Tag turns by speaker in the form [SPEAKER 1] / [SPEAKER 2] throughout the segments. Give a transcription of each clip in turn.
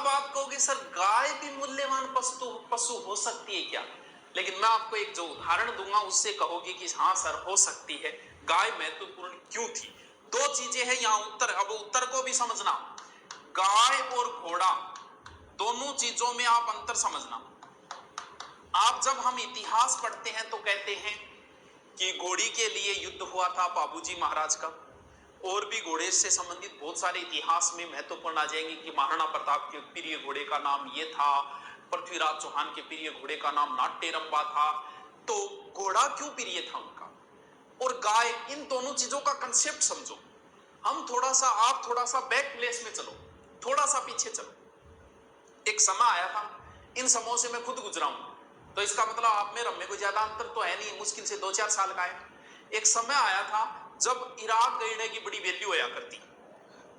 [SPEAKER 1] अब आप कहोगे सर गाय भी मूल्यवान पशु पशु हो सकती है क्या? लेकिन मैं आपको एक जो उदाहरण दूंगा उससे कहोगे कि हाँ सर हो सकती है। गाय महत्वपूर्ण क्यों थी? दो चीजें हैं यहाँ उत्तर, अब उत्तर को भी समझना। गाय और घोड़ा दोनों चीजों में आप अंतर समझना। आप जब हम इतिहास पढ़ते हैं तो कहते हैं कि घोड़ी के लिए युद्ध हुआ था बाबूजी महाराज का, और भी घोड़े से संबंधित बहुत सारे इतिहास में महत्वपूर्ण आ जाएंगे कि महाराणा प्रताप के प्रिय घोड़े का नाम ये था, पृथ्वीराज चौहान के प्रिय घोड़े का नाम नाट्यरंबा था। तो घोड़ा क्यों प्रिय था उनका, और गाय, इन दोनों चीजों का कंसेप्ट समझो। हम थोड़ा सा, आप थोड़ा सा बैक प्लेस में चलो, थोड़ा सा पीछे चलो। एक समय आया था, इन समयों से मैं खुद गुजरा हूं, तो इसका मतलब आप में रम्य कोई ज्यादा अंतर तो है नहीं, मुश्किल से 2-4 साल का है। एक समय आया था जब इराक गईड़े की बड़ी वैल्यू होया करती।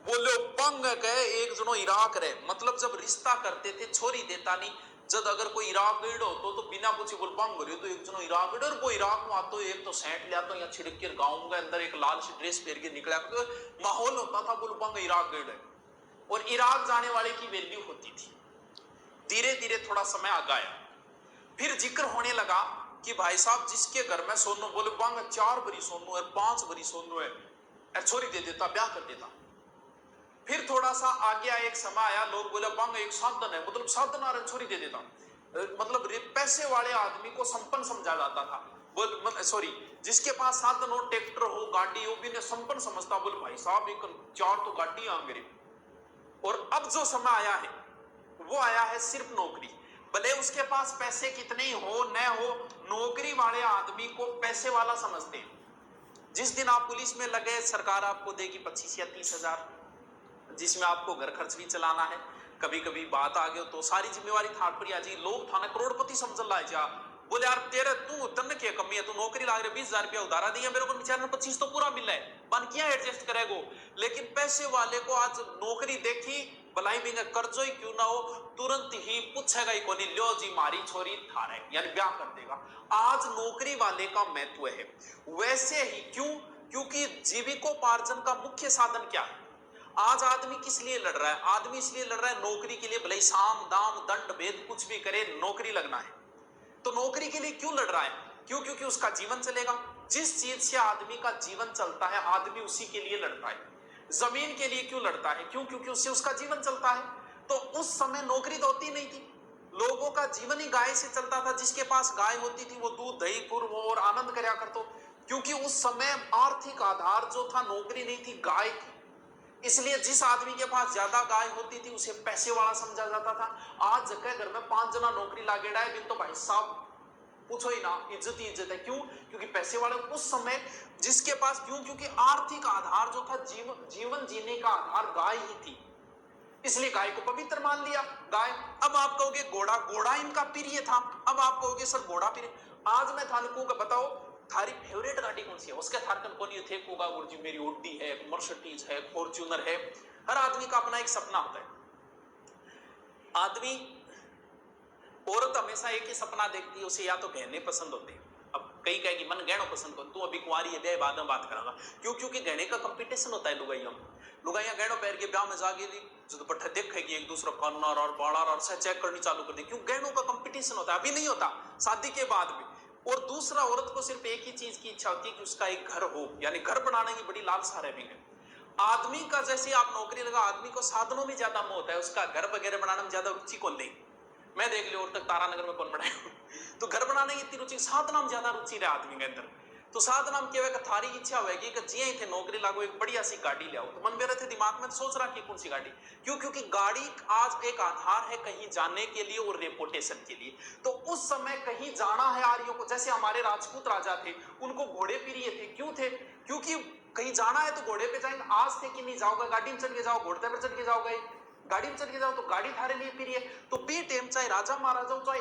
[SPEAKER 1] बोलो पंग कहे एक जनो इराक रहे, मतलब जब रिश्ता करते थे छोरी देता नहीं, जब अगर कोई इराक गईड़ हो तो बिना पूछे बोल पंग हो तो एक जनो इराक गईड़, और वो इराक में आतो एक तो सेंट लिया तो यहाँ छिड़क के गाँव के अंदर एक लाल सी ड्रेस पहन के निकला, तो माहौल होता था बोल पंग इराक गईड़ है, और इराक जाने वाले की वैल्यू होती थी। धीरे धीरे थोड़ा समय आ गया, फिर जिक्र होने लगा कि भाई साहब जिसके घर में सोनू, बोले बांग 4 भरी सोनू है, 5 भरी सोनू है, छोरी दे देता, ब्याह कर देता। फिर थोड़ा सा आगे आया, एक समय आया, लोग बोले बांग एक साधन है, मतलब साधन आ रहा, छोरी दे देता। मतलब पैसे वाले आदमी को संपन्न समझा जाता था, बोल सॉरी, जिसके पास साधन हो, ट्रैक्टर हो, गाड़ी हो, भी संपन्न समझता, बोले भाई साहब एक 4 तो गाड़ी आ गई। और अब जो समय आया है वो आया है सिर्फ नौकरी, भले उसके पास पैसे कितने ही हो न हो, नौकरी वाले आदमी को पैसे वाला समझते हैं। जिस दिन आप पुलिस में लगे, सरकार आपको देगी 25 या 30 हजार, जिसमें आपको घर खर्च भी चलाना है, कभी कभी बात आ गई तो सारी जिम्मेवारी थाट पर आ जाए, लोग थाना करोड़पति समझ ला जा, बोले यार तेरे तू तन क्या कमी है, तू नौकरी लाग रहे 20,000 रुपया उधारा दिया मेरे को, बेचारे 25 तो पूरा मिला है, बन किया एडजस्ट करेगो। लेकिन पैसे वाले को आज नौकरी देखी, भलाई भी कर्जो ही क्यों ना हो, तुरंत ही पूछेगा ही कोनी, लो जी मारी छोरी थारे, यानी ब्याह कर देगा। आज नौकरी वाले का महत्व है। वैसे ही क्यों? क्योंकि जीविकोपार्जन का मुख्य साधन क्या है? आज आदमी किस लिए लड़ रहा है? आदमी इसलिए लड़ रहा है नौकरी के लिए, भले साम दाम दंड भेद कुछ भी करे, नौकरी लगना है। तो नौकरी के लिए क्यों लड़ रहा है? क्यों? क्योंकि उसका जीवन चलेगा। जिस चीज से आदमी का जीवन चलता है, आदमी उसी के लिए लड़ता है। जमीन के लिए क्यों लड़ता है? क्यों? क्योंकि उससे उसका जीवन चलता है। तो उस समय नौकरी तो होती नहीं थी, लोगों का जीवन ही गाय से चलता था। जिसके पास गाय होती थी वो दूध दही गुड़ और आनंद करया करतो, क्योंकि उस समय आर्थिक आधार जो था नौकरी नहीं थी, गाय थी। इसलिए जिस आदमी के पास ज्यादा गाय होती थी उसे पैसे वाला समझा जाता था। आज जगह घर में 5 जना नौकरी लागेड़ा है, बिन तो भाई साहब पूछो ही ना, इज्जत ही इज्जत है। क्यों? क्योंकि पैसे वाले उस समय जिसके पास, क्यों? क्योंकि आर्थिक आधार जो था, जीवन जीने का आधार गाय ही थी, इसलिए गाय को पवित्र मान लिया गाय। अब आप कहोगे घोड़ा, घोड़ा इनका प्रिय था। अब आप कहोगे सर घोड़ा प्रिय, आज मैं थानू को बताओ थारी फेवरेट गाड़ी कौन सी है? उसके थारकन कौन थे कोगा गुरुजी, मेरी ओडी है, मर्सिडीज है, फॉर्च्यूनर है। हर आदमी का अपना एक सपना होता है। आदमी, औरत हमेशा एक ही सपना देखती है, उसे या तो गहने पसंद होते हैं। अब कई कहेगी मन गहनों पसंद कर, तू अभी कुंवारी है, ब्याह बाद में बात करांगा। क्यों? क्योंकि गहने का कंपटीशन होता है लुगाइयों में। लुगाइयां गहनों पहन के ब्याह में जाएगी, जो पट्टा देखेगी एक दूसरा कॉर्नर और बाड़ा और चेक करनी चालू कर दी। क्यों? गहनों का कंपटीशन होता है, अभी नहीं होता, शादी के बाद भी। और दूसरा, औरत को सिर्फ एक ही चीज की इच्छा होती है कि उसका एक घर हो, यानी घर बनाने की बड़ी लालसा रहती है। आदमी का जैसे आप नौकरी लगा, आदमी को साधनों में ज्यादा मोह होता है, उसका घर वगैरह बनाने में ज्यादा रुचि कौन ले? मैं देख लियो और तक तारानगर में कौन बनाया तो घर बनाने की इतनी रुचि, साधना में ज्यादा रुचि रहे आदमी के अंदर। तो साधना में क्या है, थारी इच्छा होगी कि जी थे नौकरी लागो, एक बढ़िया सी गाड़ी ले आओ। तो मन मेरे थे दिमाग में सोच रहा कि कौन सी गाड़ी? क्यों? क्योंकि गाड़ी आज एक आधार है कहीं जाने के लिए और रेपुटेशन के लिए। तो उस समय कहीं जाना है आर्यों को, जैसे हमारे राजपूत राजा थे, उनको घोड़े प्रिय थे। क्यों थे? क्योंकि कहीं जाना है तो घोड़े पे जाएंगे। आज थे कि नहीं, जाओगे गाड़ी में चढ़ के जाओ, घोड़े पर चढ़ के जाओगे, गाड़ी में चढ़ के जाओ, तो गाड़ी थारे लिए प्रिय है। तो बी टेम चाहे राजा महाराजा चाहे